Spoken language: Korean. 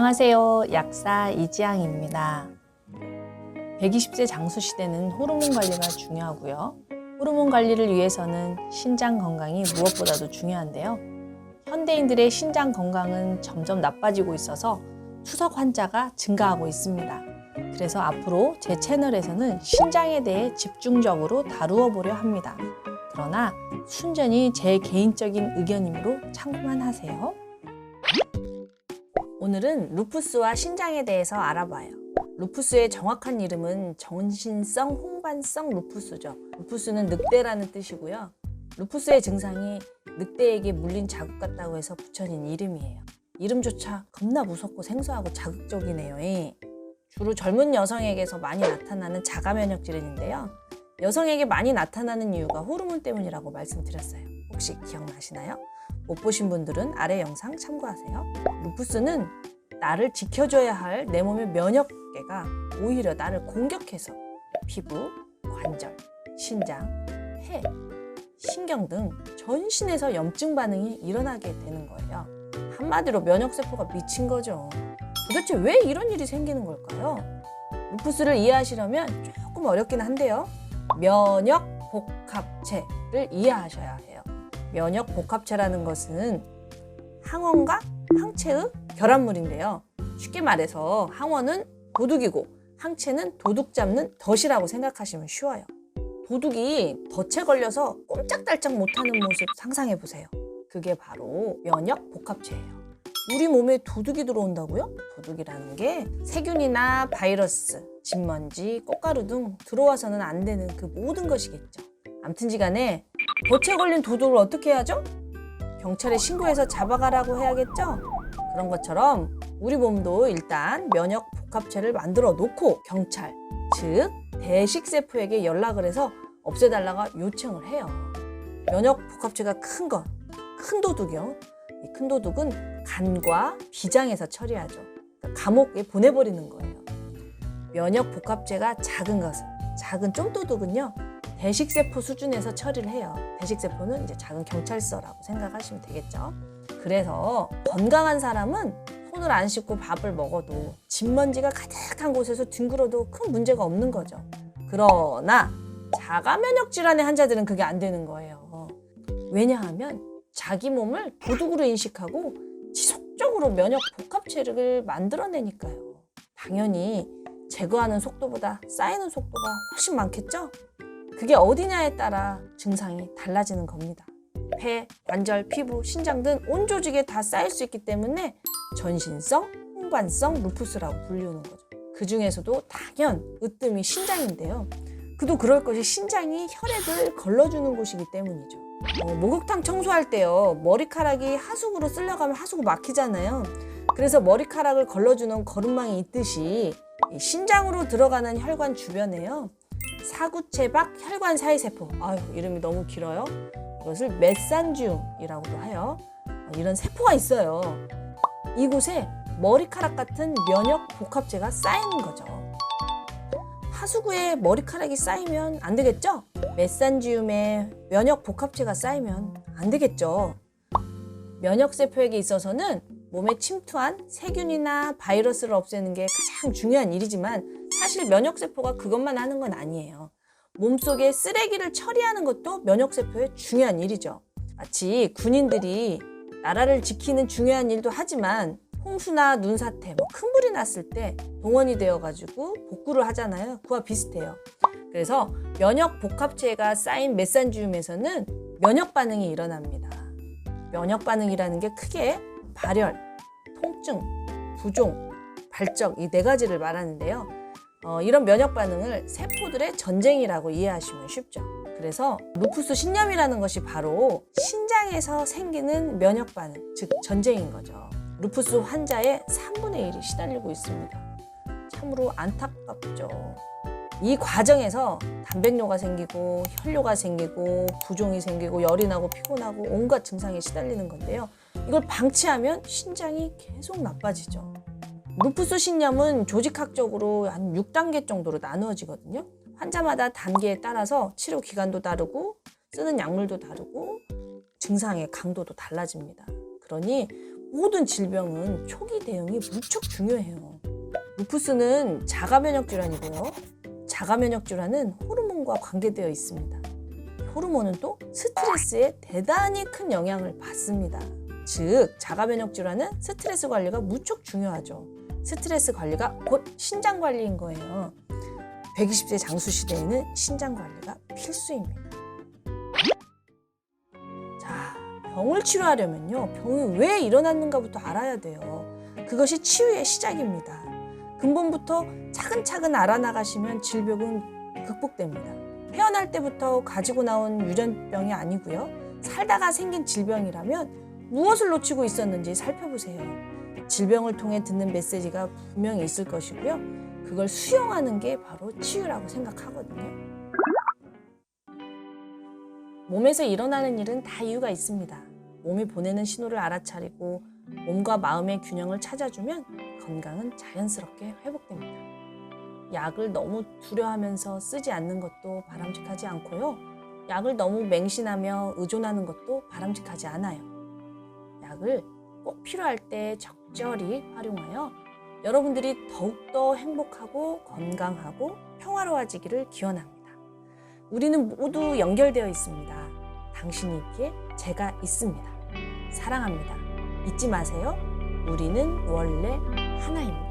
안녕하세요. 약사 이지향입니다. 120세 장수 시대는 호르몬 관리가 중요하고요. 호르몬 관리를 위해서는 신장 건강이 무엇보다도 중요한데요. 현대인들의 신장 건강은 점점 나빠지고 있어서 투석 환자가 증가하고 있습니다. 그래서 앞으로 제 채널에서는 신장에 대해 집중적으로 다루어 보려 합니다. 그러나 순전히 제 개인적인 의견이므로 참고만 하세요. 오늘은 루푸스와 신장에 대해서 알아봐요. 루푸스의 정확한 이름은 전신성 홍반성 루푸스죠. 루푸스는 늑대라는 뜻이고요. 루푸스의 증상이 늑대에게 물린 자국 같다고 해서 붙여진 이름이에요. 이름조차 겁나 무섭고 생소하고 자극적이네요. 주로 젊은 여성에게서 많이 나타나는 자가 면역 질환인데요. 여성에게 많이 나타나는 이유가 호르몬 때문이라고 말씀드렸어요. 혹시 기억나시나요? 못 보신 분들은 아래 영상 참고하세요. 루푸스는 나를 지켜줘야 할 내 몸의 면역계가 오히려 나를 공격해서 피부, 관절, 신장, 폐, 신경 등 전신에서 염증 반응이 일어나게 되는 거예요. 한마디로 면역세포가 미친 거죠. 도대체 왜 이런 일이 생기는 걸까요? 루푸스를 이해하시려면 조금 어렵긴 한데요. 면역복합체를 이해하셔야 해요. 면역복합체라는 것은 항원과 항체의 결합물인데요. 쉽게 말해서 항원은 도둑이고 항체는 도둑 잡는 덫이라고 생각하시면 쉬워요. 도둑이 덫에 걸려서 꼼짝달짝 못하는 모습 상상해 보세요. 그게 바로 면역복합체예요. 우리 몸에 도둑이 들어온다고요? 도둑이라는 게 세균이나 바이러스, 진먼지, 꽃가루 등 들어와서는 안 되는 그 모든 것이겠죠. 암튼지간에 덫에 걸린 도둑을 어떻게 해야죠? 경찰에 신고해서 잡아가라고 해야겠죠? 그런 것처럼 우리 몸도 일단 면역 복합체를 만들어 놓고 경찰, 즉 대식세포에게 연락을 해서 없애달라고 요청을 해요. 면역 복합체가 큰 도둑이요. 이 큰 도둑은 간과 비장에서 처리하죠. 그러니까 감옥에 보내버리는 거예요. 면역 복합체가 작은 쫌도둑은요. 대식세포 수준에서 처리를 해요. 대식세포는 이제 작은 경찰서라고 생각하시면 되겠죠. 그래서 건강한 사람은 손을 안 씻고 밥을 먹어도 진먼지가 가득한 곳에서 뒹굴어도 큰 문제가 없는 거죠. 그러나 자가 면역 질환의 환자들은 그게 안 되는 거예요. 왜냐하면 자기 몸을 도둑으로 인식하고 지속적으로 면역 복합체를 만들어내니까요. 당연히 제거하는 속도보다 쌓이는 속도가 훨씬 많겠죠? 그게 어디냐에 따라 증상이 달라지는 겁니다. 폐, 관절, 피부, 신장 등 온 조직에 다 쌓일 수 있기 때문에 전신성 홍반성 루푸스라고 불리우는 거죠. 그 중에서도 당연 으뜸이 신장인데요. 그도 그럴 것이 신장이 혈액을 걸러주는 곳이기 때문이죠. 목욕탕 청소할 때요. 머리카락이 하수구로 쓸려가면 하수구 막히잖아요. 그래서 머리카락을 걸러주는 거름망이 있듯이 신장으로 들어가는 혈관 주변에요. 사구체박 혈관 사이세포, 이름이 너무 길어요. 이것을 메산지움이라고도 해요. 이런 세포가 있어요. 이곳에 머리카락 같은 면역 복합체가 쌓이는 거죠. 하수구에 머리카락이 쌓이면 안 되겠죠? 메산지움에 면역 복합체가 쌓이면 안 되겠죠. 면역세포에게 있어서는 몸에 침투한 세균이나 바이러스를 없애는 게 가장 중요한 일이지만 사실 면역세포가 그것만 하는 건 아니에요. 몸속에 쓰레기를 처리하는 것도 면역세포의 중요한 일이죠. 마치 군인들이 나라를 지키는 중요한 일도 하지만 홍수나 눈사태, 큰 불이 났을 때 동원이 되어가지고 복구를 하잖아요. 그와 비슷해요. 그래서 면역 복합체가 쌓인 메산지움에서는 면역 반응이 일어납니다. 면역 반응이라는 게 크게 발열, 통증, 부종, 발적 이 4가지를 말하는데요. 이런 면역 반응을 세포들의 전쟁이라고 이해하시면 쉽죠. 그래서 루푸스 신염이라는 것이 바로 신장에서 생기는 면역 반응, 즉 전쟁인 거죠. 루푸스 환자의 3분의 1이 시달리고 있습니다. 참으로 안타깝죠. 이 과정에서 단백뇨가 생기고 혈뇨가 생기고 부종이 생기고 열이 나고 피곤하고 온갖 증상에 시달리는 건데요. 이걸 방치하면 신장이 계속 나빠지죠. 루푸스 신염은 조직학적으로 한 6단계 정도로 나누어지거든요. 환자마다 단계에 따라서 치료 기간도 다르고 쓰는 약물도 다르고 증상의 강도도 달라집니다. 그러니 모든 질병은 초기 대응이 무척 중요해요. 루푸스는 자가면역 질환이고요. 자가면역 질환은 호르몬과 관계되어 있습니다. 호르몬은 또 스트레스에 대단히 큰 영향을 받습니다. 즉, 자가면역 질환은 스트레스 관리가 무척 중요하죠. 스트레스 관리가 곧 신장 관리인 거예요. 120세 장수 시대에는 신장 관리가 필수입니다. 자, 병을 치료하려면요, 병이 왜 일어났는가부터 알아야 돼요. 그것이 치유의 시작입니다. 근본부터 차근차근 알아나가시면 질병은 극복됩니다. 태어날 때부터 가지고 나온 유전병이 아니고요. 살다가 생긴 질병이라면 무엇을 놓치고 있었는지 살펴보세요. 질병을 통해 듣는 메시지가 분명히 있을 것이고요. 그걸 수용하는 게 바로 치유라고 생각하거든요. 몸에서 일어나는 일은 다 이유가 있습니다. 몸이 보내는 신호를 알아차리고 몸과 마음의 균형을 찾아주면 건강은 자연스럽게 회복됩니다. 약을 너무 두려워하면서 쓰지 않는 것도 바람직하지 않고요. 약을 너무 맹신하며 의존하는 것도 바람직하지 않아요. 약을 꼭 필요할 때 적절히 활용하여 여러분들이 더욱더 행복하고 건강하고 평화로워지기를 기원합니다. 우리는 모두 연결되어 있습니다. 당신이 있기에 제가 있습니다. 사랑합니다. 잊지 마세요. 우리는 원래 하나입니다.